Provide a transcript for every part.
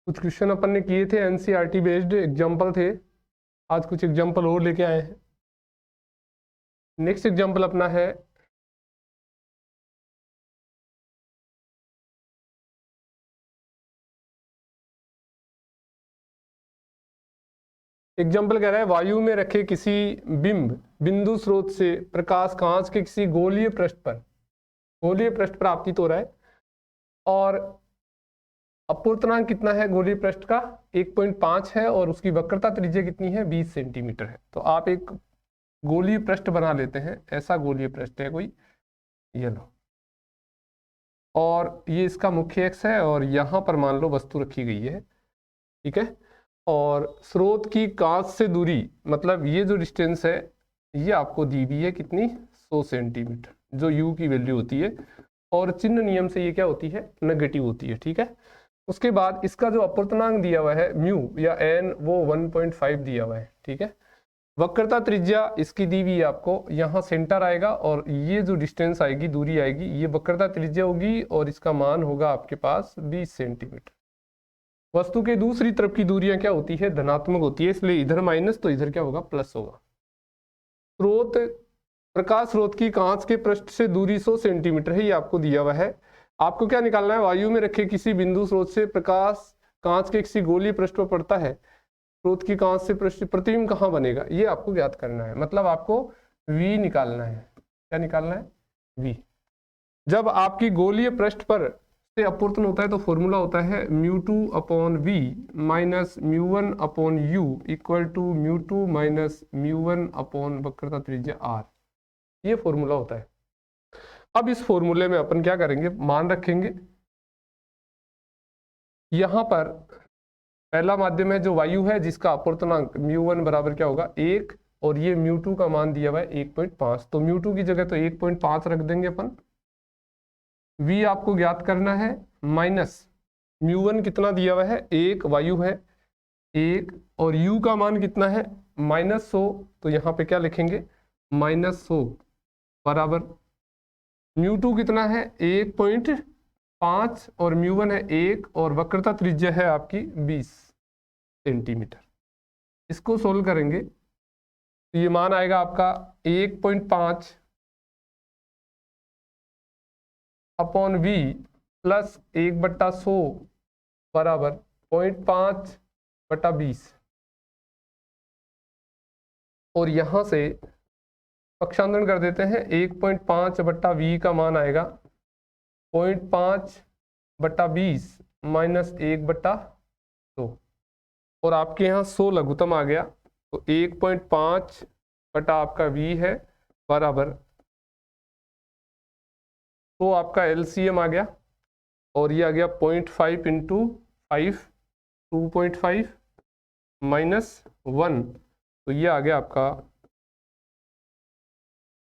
कुछ क्वेश्चन अपन ने किए थे एनसीईआरटी बेस्ड एग्जाम्पल थे। आज कुछ एग्जाम्पल और लेके आए हैं। नेक्स्ट एग्जाम्पल अपना है एग्जाम्पल कह रहा है वायु में रखे किसी बिंदु स्रोत से प्रकाश कांच के किसी गोलीय पृष्ठ पर आपतित हो रहा है और अपूर्णांक कितना है गोलीय पृष्ठ का 1.5 है और उसकी वक्रता त्रिज्या कितनी है 20 सेंटीमीटर है। तो आप एक गोलीय पृष्ठ बना लेते हैं। ऐसा गोलीय पृष्ठ है कोई, ये लो, और ये इसका मुख्य अक्ष है और यहाँ पर मान लो वस्तु रखी गई है, ठीक है। और स्रोत की कांच से दूरी, मतलब ये जो डिस्टेंस है ये आपको दी हुई है कितनी, 100 सेंटीमीटर, जो u की वैल्यू होती है। और चिन्ह नियम से ये क्या होती है, नेगेटिव होती है, ठीक है। उसके बाद इसका जो अपूर्णांक दिया हुआ है म्यू या n, वो 1.5 दिया हुआ है, ठीक है। वक्रता त्रिज्या इसकी दी हुई है आपको, यहाँ सेंटर आएगा और ये जो डिस्टेंस आएगी, दूरी आएगी, ये वक्रता त्रिज्या होगी और इसका मान होगा आपके पास 20 सेंटीमीटर। वस्तु के दूसरी तरफ की दूरियां क्या होती है, धनात्मक होती है, इसलिए इधर माइनस तो इधर क्या होगा, प्लस होगा। प्रकाश स्रोत की कांच के पृष्ठ से दूरी 100 सेंटीमीटर है, ये आपको दिया हुआ है। आपको क्या निकालना है, वायु में रखे किसी बिंदु स्रोत से प्रकाश कांच के किसी गोलीय पृष्ठ पर पड़ता है, स्रोत की कांच से पृष्ठ प्रतिबिंब कहाँ बनेगा, ये आपको ज्ञात करना है। मतलब आपको v निकालना है। क्या निकालना है, v। जब आपकी गोलीय पृष्ठ पर से अपवर्तन होता है तो फॉर्मूला होता है μ2/v minus μ1/u equal to μ2 minus μ1 वक्रता त्रिज्या r। ये फॉर्मूला होता है। अब इस फॉर्मूले में अपन क्या करेंगे, मान रखेंगे। यहां पर पहला माध्यम है जो वायु है, जिसका अपवर्तनांक μ1 बराबर क्या होगा 1, और ये μ2 का मान दिया हुआ है 1.5। तो μ2 की जगह तो 1.5 रख देंगे अपन। v आपको ज्ञात करना है, माइनस μ1 कितना दिया हुआ है 1, वायु है 1, और u का मान कितना है -100। तो यहाँ पे क्या लिखेंगे, -100 बराबर μ2 कितना है 1.5 और μ1 है 1, और वक्रता त्रिज्या है आपकी 20 सेंटीमीटर। इसको सोल्व करेंगे तो ये मान आएगा आपका 1.5 अपॉन v प्लस 1/100 बराबर 0.5/20। और यहां से पक्षांतरण कर देते हैं, 1.5/v का मान आएगा 0.5/20 माइनस 1/100। और आपके यहाँ 100 लघुत्तम आ गया, तो 1.5 बटा आपका v है बराबर, तो आपका LCM आ गया, और ये आ गया 0.5 इंटू 5, 2.5 माइनस 1, तो ये आ गया आपका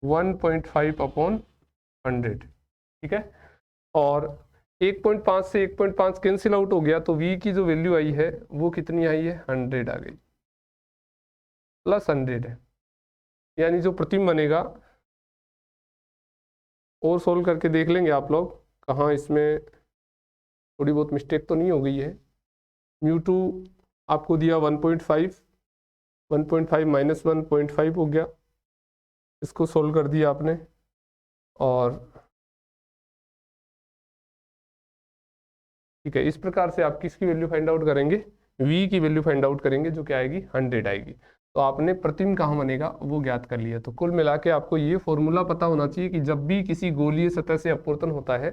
1.5/100, ठीक है। और 1.5 से 1.5 कैंसिल आउट हो गया, तो v की जो वैल्यू आई है वो कितनी आई है, 100 आ गई, प्लस 100 है। यानी जो प्रतिबिंब बनेगा, और सोल्व करके देख लेंगे आप लोग कहाँ इसमें थोड़ी बहुत मिस्टेक तो नहीं हो गई है। μ2 आपको दिया 1.5, 1.5 माइनस 1.5 हो गया, इसको सोल्व कर दिया आपने। और ठीक है, इस प्रकार से आप किसकी वैल्यू फाइंड आउट करेंगे, v की वैल्यू फाइंड आउट करेंगे, जो क्या आएगी 100 आएगी। तो आपने प्रतिबिंब कहाँ बनेगा वो ज्ञात कर लिया। तो कुल मिला के आपको ये फॉर्मूला पता होना चाहिए कि जब भी किसी गोलीय सतह से अपवर्तन होता है,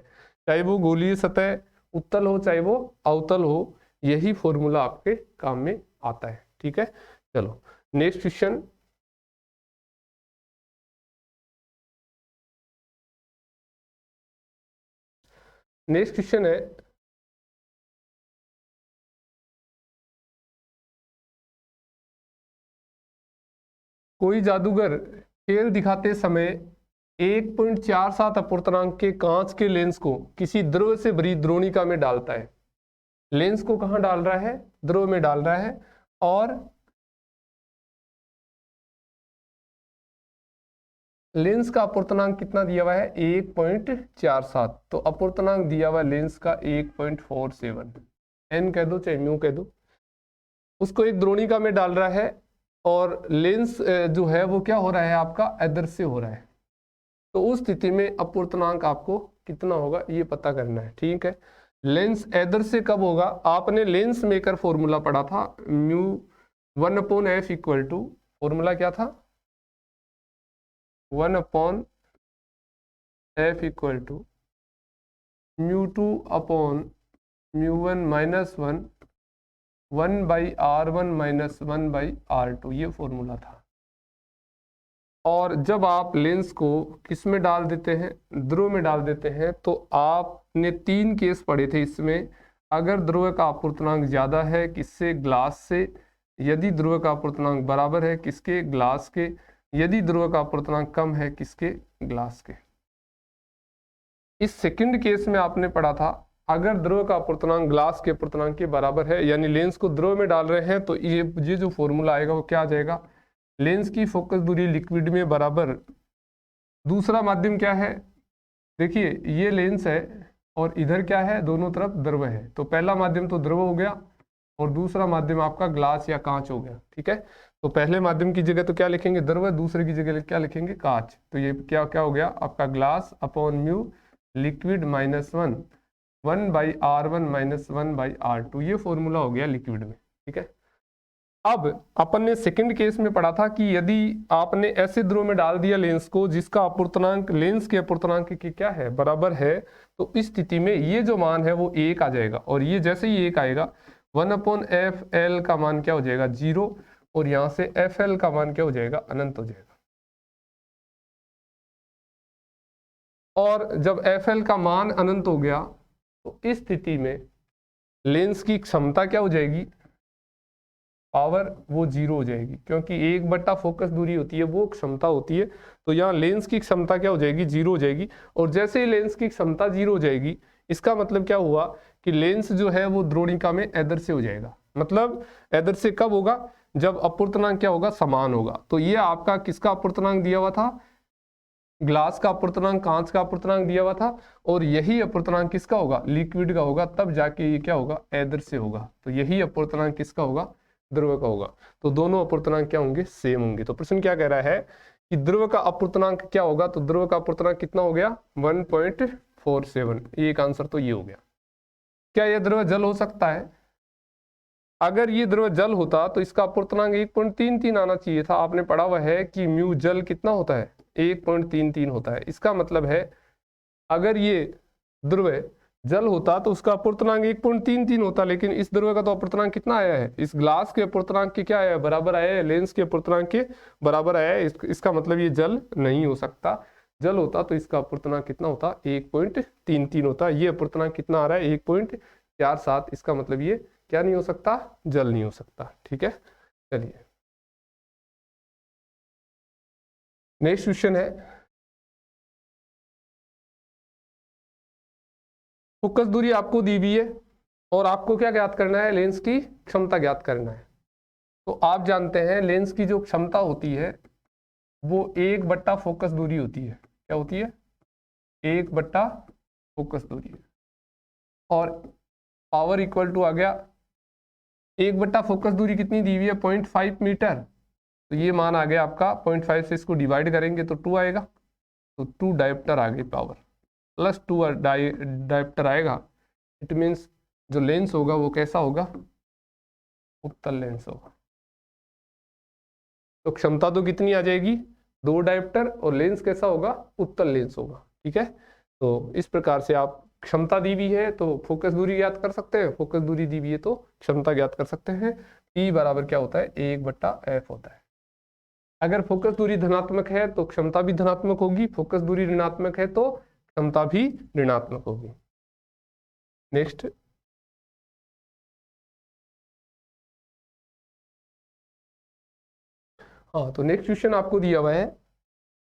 चाहे वो गोलीय सतह उत्तल हो चाहे वो अवतल हो, यही फॉर्मूला आपके काम में आता है, ठीक है। चलो नेक्स्ट क्वेश्चन। नेक्स्ट क्वेश्चन है, कोई जादूगर खेल दिखाते समय 1.47 अपूर्णांक के कांच के लेंस को किसी द्रव से भरी द्रोणिका में डालता है। लेंस को कहां डाल रहा है, द्रव में डाल रहा है, और लेंस का अपूर्णांक कितना दिया हुआ है 1.47। तो अपूर्णांक दिया हुआ लेंस का 1.47, एन कह दो चाहे म्यू कह दो, उसको एक द्रोणिका में डाल रहा है और लेंस जो है वो क्या हो रहा है आपका अदृश्य हो रहा है। तो उस स्थिति में अपवर्तनांक आपको कितना होगा ये पता करना है। ठीक है, लेंस अदृश्य कब होगा? आपने लेंस मेकर फॉर्मूला पढ़ा था, mu 1/f equal to, formula क्या था? 1/f equal to μ2/μ1 minus 1/r1 minus 1/r2, ये फॉर्मूला था। और जब आप लेंस को किस में डाल देते हैं? ध्रुव में डाल देते हैं, तो आपने 3 केस पढ़े थे इसमें। अगर ध्रुव का अपवर्तनांक ज्यादा है किससे? ग्लास से। यदि ध्रुव का अपवर्तनांक बराबर है किसके? ग्लास के। यदि ध्रुव का अपवर्तनांक कम है किसके? ग्लास के। इस सेकंड केस में आपने पढ़ा था, अगर ध्रुव का अपवर्तनांक ग्लास के अपवर्तनांक के बराबर है, यानी लेंस को ध्रुव में डाल रहे हैं, तो ये जो फॉर्मूला आएगा वो क्या आ जाएगा? लेंस की फोकस दूरी लिक्विड में बराबर, दूसरा माध्यम क्या है? देखिए ये लेंस है और इधर क्या है? दोनों तरफ द्रव है। तो पहला माध्यम तो द्रव हो गया और दूसरा माध्यम आपका ग्लास या कांच हो गया। ठीक है, तो पहले माध्यम की जगह तो क्या लिखेंगे? द्रव, दूसरे की जगह क्या लिखेंगे? कांच। तो ये क्या क्या हो गया आपका? Glass upon mu liquid minus 1/r1 minus 1/r2, ये फॉर्मूला हो गया लिक्विड में। ठीक है, अब अपन ने सेकंड केस में पढ़ा था कि यदि आपने ऐसे ध्रुव में डाल दिया लेंस को जिसका अपवर्तनांक लेंस के अपवर्तनांक की क्या है? बराबर है, तो इस स्थिति में ये जो मान है वो 1 आ जाएगा। और ये जैसे ही 1 आएगा 1/fl का मान क्या हो जाएगा? 0, और यहां से fl का मान क्या हो जाएगा? अनंत हो जाएगा। और जब fl का मान अनंत हो गया तो इस स्थिति में लेंस की क्षमता क्या हो जाएगी? पावर वो 0 हो जाएगी, क्योंकि 1/, फोकस दूरी होती है वो क्षमता होती है। तो यहाँ लेंस की क्षमता क्या हो जाएगी? 0 हो जाएगी। और जैसे ही लेंस की क्षमता 0 हो जाएगी, इसका मतलब क्या हुआ कि लेंस जो है वो द्रोणिका में अदृश्य हो जाएगा। मतलब अदृश्य कब होगा? जब अपवर्तनांक क्या होगा? समान होगा। तो ये आपका किसका अपवर्तनांक दिया हुआ था? ग्लास का अपवर्तनांक, कांच का अपवर्तनांक दिया हुआ था, और यही अपवर्तनांक किसका होगा? लिक्विड का होगा। तब जाके ये क्या होगा? अदृश्य होगा। तो यही अपवर्तनांक किसका होगा? ध्रुव का होगा। तो दोनों अपवर्तनांक क्या होंगे? सेम होंगे। तो प्रश्न क्या कह रहा है कि ध्रुव का अपवर्तनांक क्या होगा? तो ध्रुव का अपवर्तनांक कितना हो गया? 1.47। एक आंसर तो ये हो गया। क्या यह ध्रुव जल हो सकता है? अगर ये ध्रुव जल होता तो इसका अपवर्तनांक 1.33 आना चाहिए था। आपने पढ़ा हुआ है कि म्यू जल कितना होता है? 1.33 होता है। इसका मतलब है अगर ये ध्रुव जल होता तो उसका अपवर्तनांक 1.33 होता, लेकिन इस ध्रुव का तो अपवर्तनांक कितना आया है? इस ग्लास के अपवर्तनांक के क्या आया है? बराबर आया है। लेंस के अपवर्तनांक के बराबर आया है। इसका मतलब ये जल नहीं हो सकता। जल होता तो इसका अपवर्तनांक कितना होता? 1.33 होता। ये अपवर्तनांक कितना आ रहा है? 1.47। इसका मतलब ये क्या नहीं हो सकता? जल नहीं हो सकता। ठीक है, चलिए नेक्स्ट क्वेश्चन है, फोकस दूरी आपको दी हुई है और आपको क्या ज्ञात करना है? लेंस की क्षमता ज्ञात करना है। तो आप जानते हैं लेंस की जो क्षमता होती है वो 1/, फोकस दूरी होती है। क्या होती है? 1/, फोकस दूरी है। और पावर इक्वल टू आ गया 1/, फोकस दूरी कितनी दी हुई है? 0.5 मीटर। तो ये मान आ गया आपका 0.5 से इसको डिवाइड करेंगे तो 2 आएगा। तो 2 डायोप्टर आ गई पावर, प्लस 2 डायोप्टर आएगा। इट मीन्स जो लेंस होगा वो कैसा होगा? उत्तल लेंस होगा। तो क्षमता तो कितनी आ जाएगी? 2 डायोप्टर, और लेंस कैसा होगा? उत्तल लेंस होगा। ठीक है, तो इस प्रकार से आप क्षमता दी हुई है तो फोकस दूरी ज्ञात कर सकते हैं, फोकस दूरी दी हुई है तो क्षमता ज्ञात कर सकते हैं। P बराबर क्या होता है? 1/f होता है। अगर फोकस दूरी धनात्मक है तो क्षमता भी धनात्मक होगी, फोकस दूरी ऋणात्मक है तो क्षमता भी ऋणात्मक होगी। नेक्स्ट, हाँ तो नेक्स्ट क्वेश्चन आपको दिया हुआ है,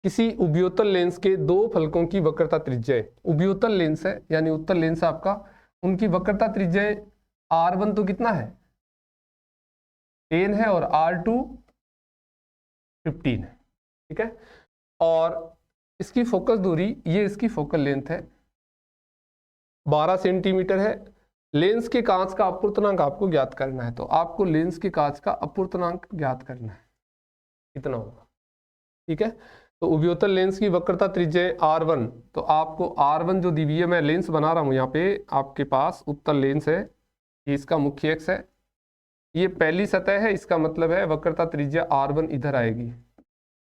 किसी उभयोतल लेंस के 2 फलकों की वक्रता त्रिज्या, उभयोतल लेंस है यानी उत्तल लेंस है आपका, उनकी वक्रता त्रिज्या R1 तो कितना है? 10 है, और R2 15 है। ठीक है, और इसकी फोकस दूरी, ये इसकी फोकल लेंथ है 12 सेंटीमीटर है, लेंस के कांच का अपूर्णांक आपको ज्ञात करना है, तो आपको लेंस के कांच का अपूर्णांक ज्ञात करना है, कितना होगा। ठीक है, तो उभयोतल लेंस की वक्रता त्रिज्या R1, तो आपको R1 जो दी हुई है, मैं लेंस बना रहा हूं यहाँ पे, आपके पास उत्तल लेंस है, ये इसका मुख्य अक्ष है, ये पहली सतह है, इसका मतलब है वक्रता त्रिज्या R1 इधर आएगी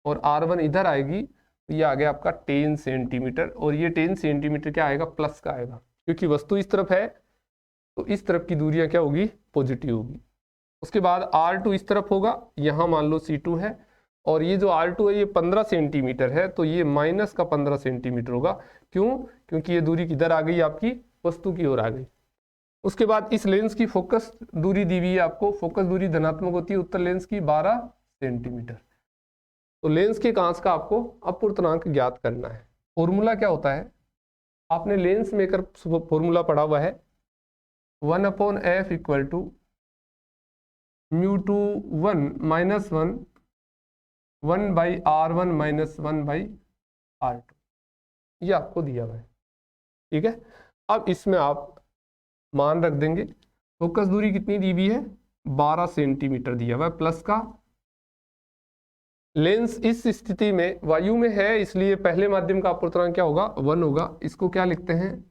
और R1 इधर आएगी, तो ये आ गया आपका 10 सेंटीमीटर, और ये 10 सेंटीमीटर क्या आएगा, प्लस का आएगा, क्योंकि वस्तु इस तरफ है तो इस तरफ की दूरियां क्या होगी, पॉजिटिव होगी। उसके बाद R2 इस तरफ होगा, यहाँ मान लो C2 है, और ये जो R2 है ये 15 सेंटीमीटर है, तो ये माइनस का 15 सेंटीमीटर होगा। क्यों? क्योंकि ये दूरी किधर आ गई, आपकी वस्तु की ओर आ गई। उसके बाद इस लेंस की फोकस दूरी दी हुई है आपको, फोकस दूरी धनात्मक होती है उत्तल लेंस की 12 सेंटीमीटर। तो लेंस के कांच का आपको अपूर्णांक ज्ञात करना है। फॉर्मूला क्या होता है, आपने लेंस मेकर फॉर्मूला पढ़ा हुआ है, 1/f equal to μ2 minus 1/r1 minus 1/r2, ये आपको दिया हुआ है। ठीक है, अब इसमें आप मान रख देंगे, फोकस दूरी कितनी दी हुई है, 12 सेंटीमीटर दिया हुआ है, प्लस का। लेंस इस स्थिति में वायु में है, इसलिए पहले माध्यम का अपूर्णांक क्या होगा, 1 होगा। इसको क्या लिखते हैं,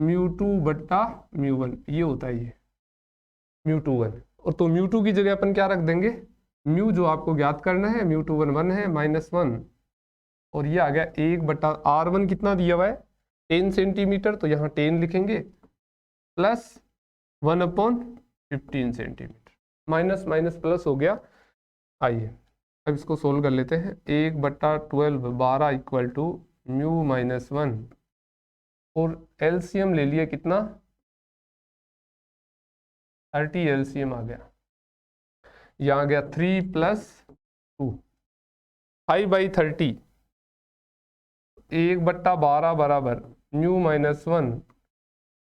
μ2/μ1, ये होता है ये μ2 और तो μ2 की जगह अपन क्या रख देंगे, म्यू जो आपको ज्ञात करना है, μ2 1 है, -1, और ये आ गया 1/r1 कितना दिया हुआ है, 10 सेंटीमीटर, तो यहाँ 10 लिखेंगे, plus 1/15 centimetre, minus minus plus हो गया। आइए अब इसको सोल्व कर लेते हैं। 1/12 12 इक्वल टू μ-1, और एलसीएम ले लिया कितना, 30 एलसीएम आ गया, यहाँ आ गया 3 + 2, 5/30, 1/12 बराबर μ-1,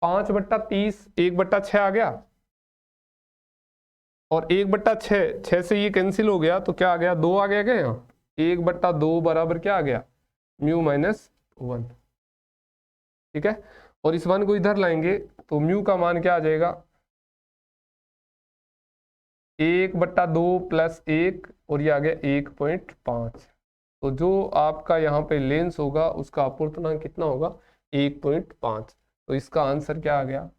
5/30, 1/6 आ गया, और 1/6, 6 से ये कैंसिल हो गया, तो क्या आ गया, 2 आ गया क्या यहाँ, 1/2 बराबर क्या आ गया, μ-1। ठीक है, और इस 1 को इधर लाएंगे तो म्यू का मान क्या आ जाएगा, 1/2 + 1, और ये आ गया 1.5। तो जो आपका यहाँ पे लेंस होगा उसका अपूर्णांक कितना होगा, 1.5। तो इसका आंसर क्या आ गया,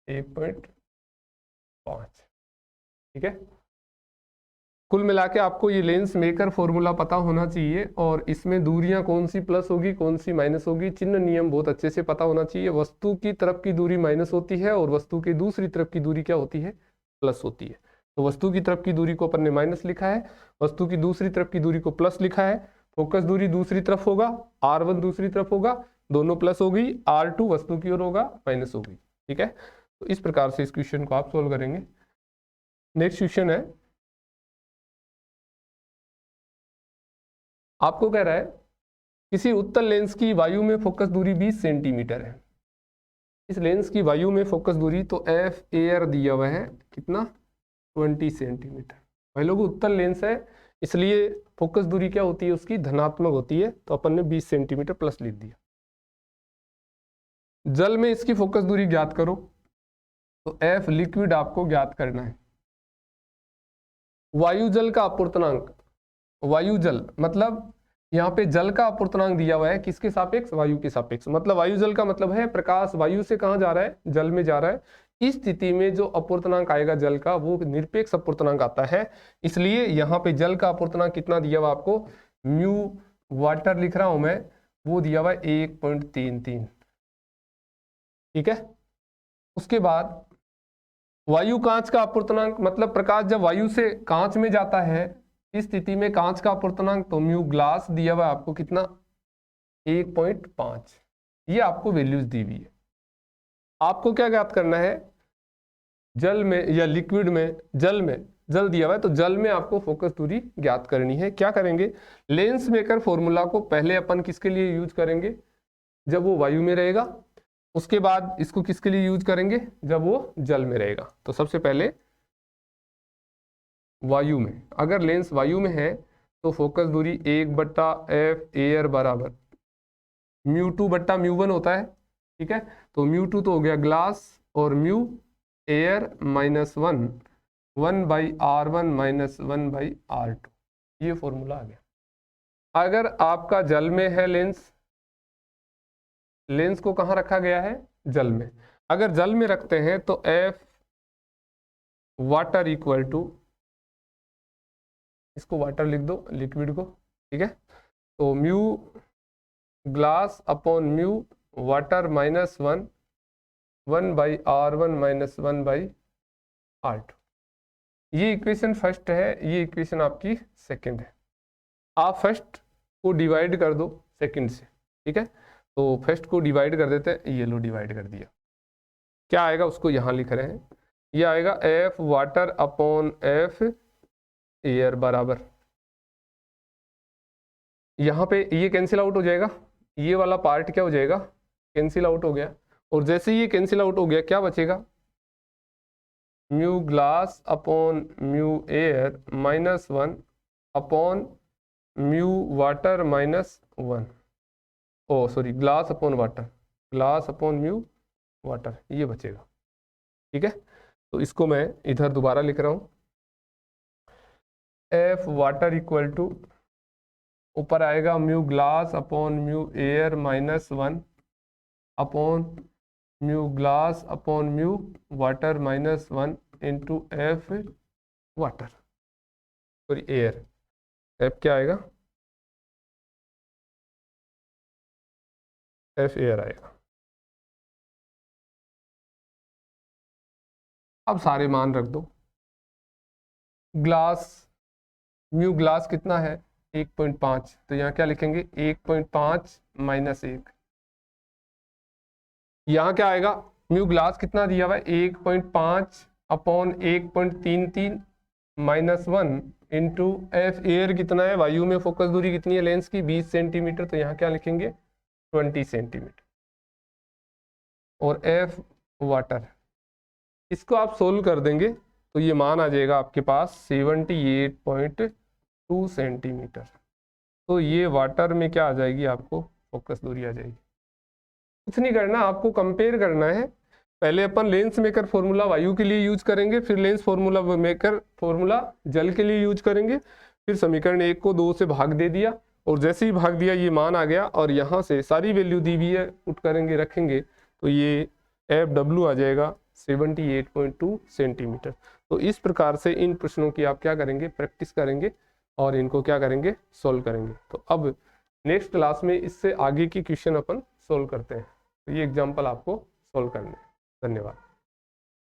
1.5। ठीक है, कुल मिला के आपको ये लेंस मेकर फॉर्मूला पता होना चाहिए, और इसमें दूरियां कौन सी प्लस होगी कौन सी माइनस होगी, चिन्ह नियम बहुत अच्छे से पता होना चाहिए। वस्तु की तरफ की दूरी माइनस होती है और वस्तु की दूसरी तरफ की दूरी क्या होती है, प्लस होती है। तो वस्तु की तरफ की दूरी को अपन ने माइनस लिखा है, वस्तु की दूसरी तरफ की दूरी को प्लस लिखा है। फोकस दूरी दूसरी तरफ होगा, R1 दूसरी तरफ होगा, दोनों प्लस हो गई, R2 वस्तु की ओर होगा, माइनस हो गई। ठीक है, तो इस प्रकार से इस क्वेश्चन को आप सोल्व करेंगे। नेक्स्ट क्वेश्चन है, आपको कह रहा है किसी उत्तल लेंस की वायु में फोकस दूरी 20 सेंटीमीटर है। इस लेंस की वायु में फोकस दूरी तो एफ एयर दिया हुआ है कितना, 20 सेंटीमीटर। भाई लोग उत्तल लेंस है, इसलिए फोकस दूरी क्या होती है उसकी, धनात्मक होती है, तो अपन ने 20 सेंटीमीटर प्लस लिख दिया। जल में इसकी फोकस दूरी ज्ञात करो, तो एफ लिक्विड आपको ज्ञात करना है। वायु जल का अपूर्णांक, वायु जल मतलब यहाँ पे जल का अपूर्णांक दिया हुआ है किसके सापेक्ष, वायु के सापेक्ष। मतलब वायु जल का मतलब है प्रकाश वायु से कहाँ जा रहा है, जल में जा रहा है। इस स्थिति में जो अपूर्णांक आएगा जल का वो निरपेक्ष अपूर्णांक आता है, इसलिए यहाँ पे जल का अपूर्णांक कितना दिया हुआ आपको, म्यू वाटर लिख रहा हूं मैं, वो दिया हुआ है 1.33। ठीक है, उसके बाद वायु कांच का अपूर्णांक, मतलब प्रकाश जब वायु से कांच में जाता है इस स्थिति में कांच का अपूर्णांक, तो म्यू ग्लास दिया हुआ आपको कितना, 1.5। ये आपको वैल्यूज दी हुई है। आपको क्या ज्ञात करना है, जल में या लिक्विड में, जल में, जल दिया हुआ है तो जल में आपको फोकस दूरी ज्ञात करनी है। क्या करेंगे, लेंस मेकर फॉर्मूला को पहले अपन किसके लिए यूज करेंगे, जब वो वायु में रहेगा। उसके बाद इसको किसके लिए यूज करेंगे, जब वो जल में रहेगा। तो सबसे पहले वायु में, अगर लेंस वायु में है तो फोकस दूरी 1/f एयर बराबर μ2/μ1 होता है। ठीक है, तो μ2 तो हो गया ग्लास, और mu air minus 1/r1 minus 1/r2, ये फॉर्मूला आ गया। अगर आपका जल में है लेंस को कहाँ रखा गया है? जल में। अगर जल में रखते हैं तो एफ वाटर इक्वल टू, इसको वाटर लिख दो, लिक्विड को, ठीक है। तो mu glass upon mu water minus 1/r1 minus 1/r2। ये इक्वेशन फर्स्ट है, ये इक्वेशन आपकी सेकंड है। आप फर्स्ट को डिवाइड कर दो सेकंड से, ठीक है। तो फर्स्ट को डिवाइड कर देते हैं, ये लो डिवाइड कर दिया, क्या आएगा उसको यहाँ लिख रहे हैं, ये आएगा F water upon F air बराबर, यहाँ पे ये कैंसिल आउट हो जाएगा, ये वाला पार्ट क्या हो जाएगा? कैंसिल आउट हो गया। और जैसे ये कैंसिल आउट हो गया, क्या बचेगा? Mu glass upon mu air minus 1 upon mu water minus 1, oh sorry glass upon water, glass upon mu water, ये बचेगा, ठीक है। तो इसको मैं इधर दोबारा लिख रहा हूँ, एफ वाटर इक्वल टू, ऊपर आएगा mu glass upon mu air minus 1 upon mu glass upon mu water minus 1 into F water, sorry air, F क्या आएगा? एफ एयर आएगा। अब सारे मान रख दो। ग्लास, म्यू ग्लास कितना है? 1.5, तो यहाँ क्या लिखेंगे? 1.5 माइनस 1, यहाँ क्या आएगा? म्यू ग्लास कितना दिया हुआ है? 1.5 upon 1.33 minus 1 into F air कितना है? वायु में फोकस दूरी कितनी है लेंस की? 20 सेंटीमीटर, तो यहाँ क्या लिखेंगे? 20 सेंटीमीटर। और एफ वाटर, इसको आप सोल्व कर देंगे तो ये मान आ जाएगा आपके पास 78.2 सेंटीमीटर। तो ये वाटर में क्या आ जाएगी? आपको फोकस दूरी आ जाएगी। कुछ नहीं करना, आपको कंपेयर करना है। पहले अपन लेंस मेकर फॉर्मूला वायु के लिए यूज करेंगे, फिर लेंस फॉर्मूला मेकर फॉर्मूला जल के लिए यूज करेंगे, फिर समीकरण 1 को 2 से भाग दे दिया, और जैसे ही भाग दिया ये मान आ गया, और यहाँ से सारी वैल्यू दी हुई है पुट करेंगे, रखेंगे, तो ये एफ डब्ल्यू आ जाएगा 78.2 सेंटीमीटर। तो इस प्रकार से इन प्रश्नों की आप क्या करेंगे? प्रैक्टिस करेंगे और इनको क्या करेंगे? सोल्व करेंगे। तो अब नेक्स्ट क्लास में इससे आगे की क्वेश्चन अपन सोल्व करते हैं। तो ये एग्जाम्पल आपको सोल्व करने हैं। धन्यवाद।